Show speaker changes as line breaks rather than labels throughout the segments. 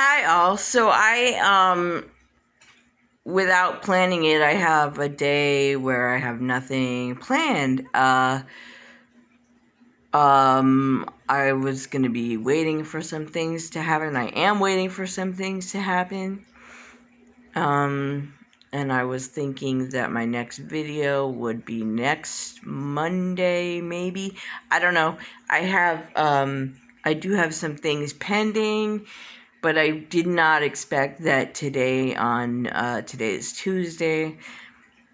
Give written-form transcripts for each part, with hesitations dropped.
Hi all. Without planning it, I have a day where I have nothing planned. I was gonna be waiting for some things to happen. I am waiting for some things to happen. Um, and I was thinking that my next video would be next Monday, maybe. I don't know. I do have some things pending, but I did not expect that today is Tuesday,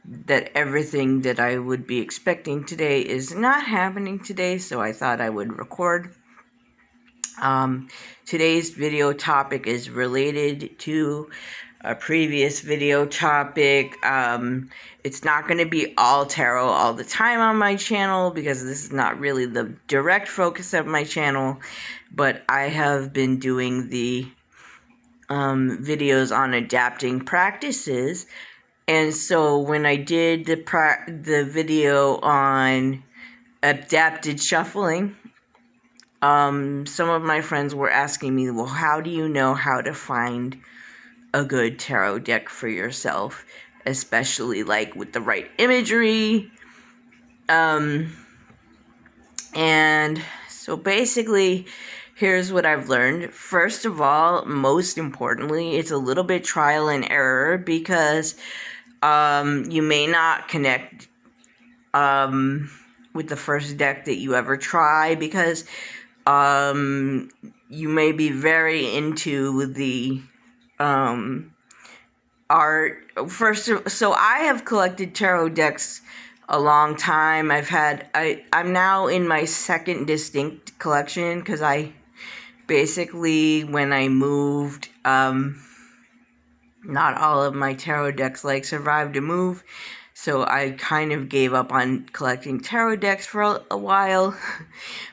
that everything that I would be expecting today is not happening today, so I thought I would record. Today's video topic is related to a previous video topic. It's not going to be all tarot all the time on my channel because this is not really the direct focus of my channel, but I have been doing the videos on adapting practices, and so when I did the video on adapted shuffling, some of my friends were asking me, well, how do you know how to find a good tarot deck for yourself, especially like with the right imagery? And so basically, here's what I've learned. First of all, most importantly, it's a little bit trial and error because you may not connect with the first deck that you ever try because you may be very into the art. So I have collected tarot decks a long time. I'm now in my second distinct collection because I basically, when I moved, not all of my tarot decks survived a move, so I kind of gave up on collecting tarot decks for a while.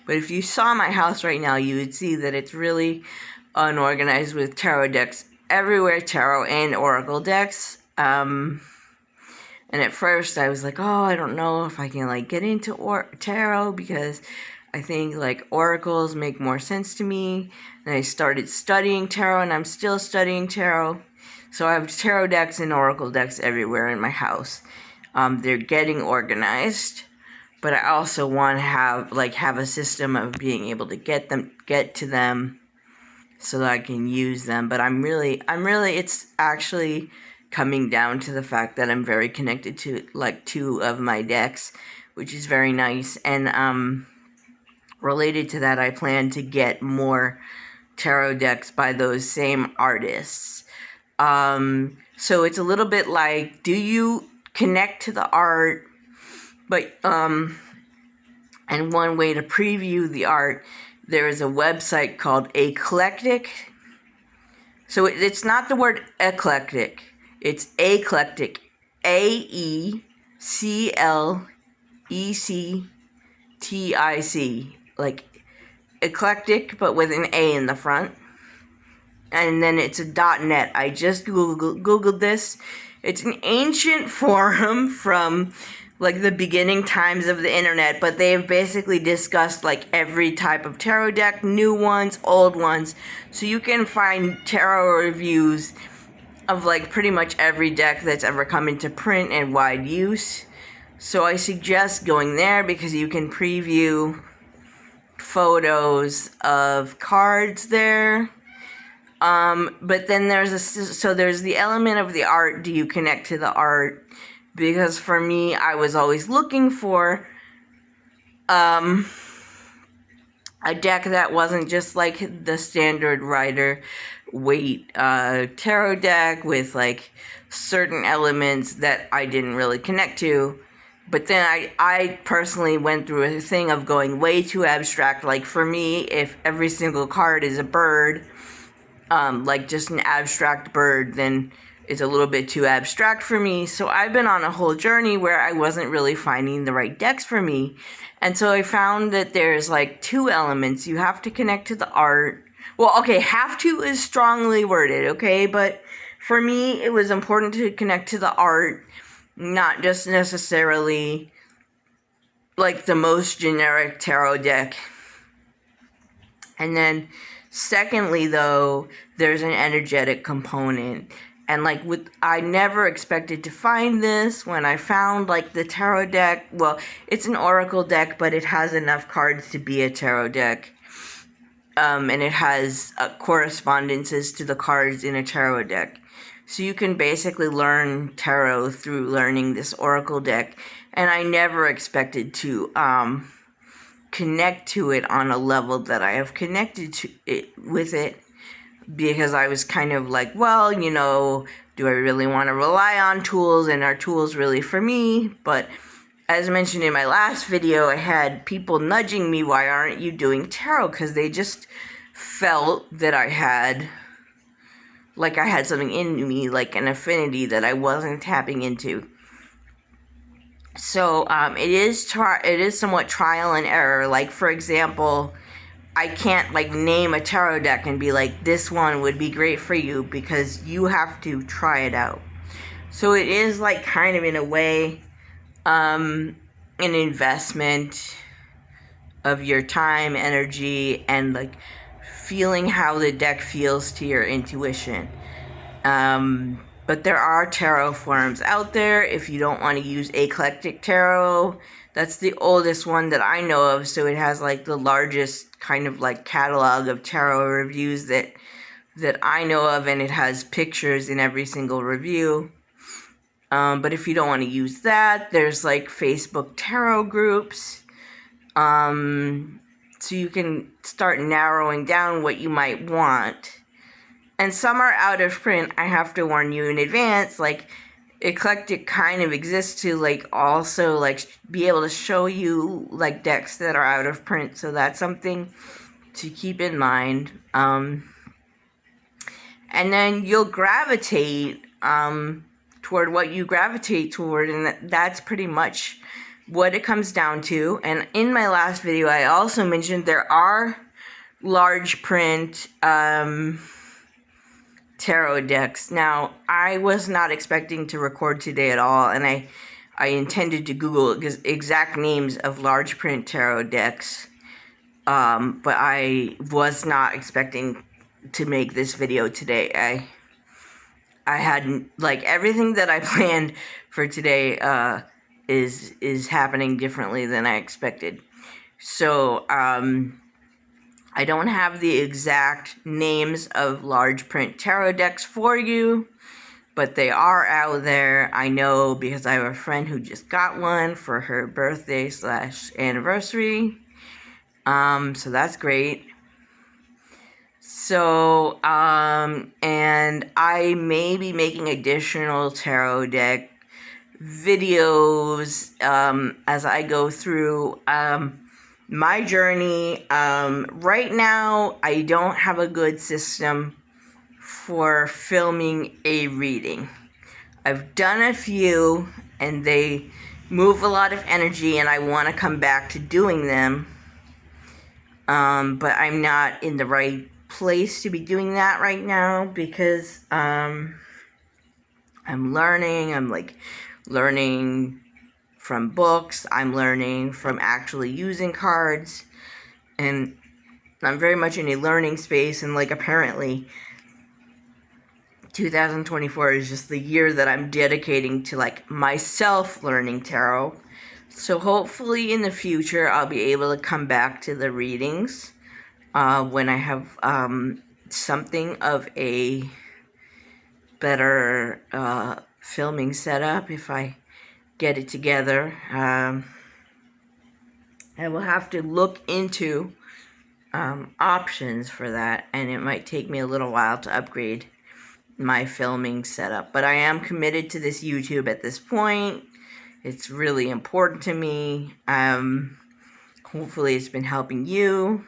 But if you saw my house right now, you would see that it's really unorganized with tarot decks everywhere, tarot and oracle decks. And at first I was like, oh, I don't know if I can get into tarot because I think oracles make more sense to me. And I started studying tarot, and I'm still studying tarot. So I have tarot decks and oracle decks everywhere in my house. They're getting organized, but I also want to have a system of being able to get to them so that I can use them. But it's actually coming down to the fact that I'm very connected to two of my decks, which is very nice. And related to that, I plan to get more tarot decks by those same artists. So it's a little bit like, do you connect to the art? But and one way to preview the art, there is a website called Eclectic. So it's not the word eclectic, it's Eclectic. AECLECTIC, like eclectic, but with an A in the front. And then it's a .net. I just googled this. It's an ancient forum from the beginning times of the internet, but they've basically discussed every type of tarot deck, new ones, old ones. So you can find tarot reviews of pretty much every deck that's ever come into print and wide use. So I suggest going there because you can preview photos of cards there. But then there's the element of the art. Do you connect to the art? Because for me, I was always looking for a deck that wasn't just the standard Rider-Waite tarot deck with certain elements that I didn't really connect to. But then I personally went through a thing of going way too abstract. For me, if every single card is a bird, just an abstract bird, then it's a little bit too abstract for me. So I've been on a whole journey where I wasn't really finding the right decks for me. And so I found that there's two elements. You have to connect to the art. Well, okay, have to is strongly worded, okay? But for me, it was important to connect to the art, not just necessarily the most generic tarot deck. And then, Secondly, though, there's an energetic component. And like I never expected to find this. When I found like the tarot deck, well, it's an oracle deck, but it has enough cards to be a tarot deck. And it has correspondences to the cards in a tarot deck. So you can basically learn tarot through learning this oracle deck. And I never expected to connect to it on a level that I have connected to it with it, because I was kind of like, well, do I really want to rely on tools, and are tools really for me? But as mentioned in my last video, I had people nudging me, why aren't you doing tarot? Because they just felt that I had something in me, like an affinity that I wasn't tapping into. So it is somewhat trial and error. Like, for example, I can't name a tarot deck and be like, this one would be great for you, because you have to try it out. So it is kind of in a way an investment of your time, energy, and feeling how the deck feels to your intuition. But there are tarot forums out there. If you don't want to use Eclectic Tarot, that's the oldest one that I know of, so it has the largest kind of catalog of tarot reviews that I know of, and it has pictures in every single review. But if you don't want to use that, there's Facebook tarot groups. So you can start narrowing down what you might want. And some are out of print. I have to warn you in advance. Eclectic kind of exists to also be able to show you decks that are out of print. So that's something to keep in mind. And then you'll gravitate toward what you gravitate toward, and that's pretty much what it comes down to. And in my last video, I also mentioned there are large print tarot decks. Now, I was not expecting to record today at all, and I intended to Google exact names of large print tarot decks, but I was not expecting to make this video today. I had everything that I planned for today is happening differently than I expected. So I don't have the exact names of large print tarot decks for you, but they are out there. I know because I have a friend who just got one for her birthday/anniversary. So that's great. So, and I may be making additional tarot deck videos as I go through my journey. Right now, I don't have a good system for filming a reading. I've done a few, and they move a lot of energy, and I want to come back to doing them. But I'm not in the right place to be doing that right now, because I'm learning. I'm learning from books. I'm learning from actually using cards, and I'm very much in a learning space. And apparently 2024 is just the year that I'm dedicating to myself learning tarot. So hopefully in the future I'll be able to come back to the readings when I have something of a better filming setup, if I get it together. I will have to look into options for that, and it might take me a little while to upgrade my filming setup. But I am committed to this YouTube at this point. It's really important to me. Hopefully it's been helping you.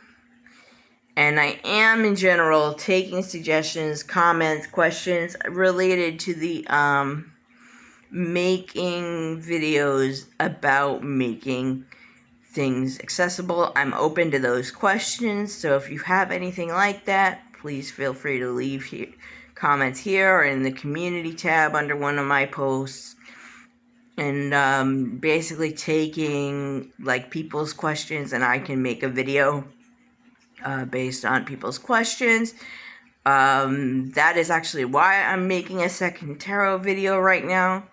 And I am, in general, taking suggestions, comments, questions related to the making videos about making things accessible. I'm open to those questions, so if you have anything like that, please feel free to leave comments here or in the community tab under one of my posts. And basically taking people's questions, and I can make a video based on people's questions. That is actually why I'm making a second tarot video right now,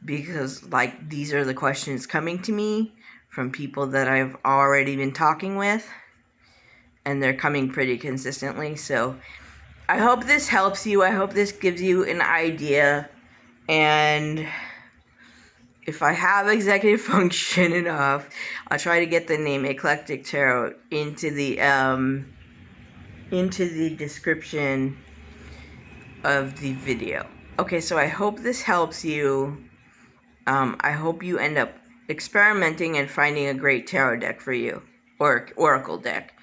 because like these are the questions coming to me from people that I've already been talking with, and they're coming pretty consistently. So I hope this helps you. I hope this gives you an idea, and if I have executive function enough, I'll try to get the name Eclectic Tarot into the description of the video. Okay, so I hope this helps you. I hope you end up experimenting and finding a great tarot deck for you, or oracle deck.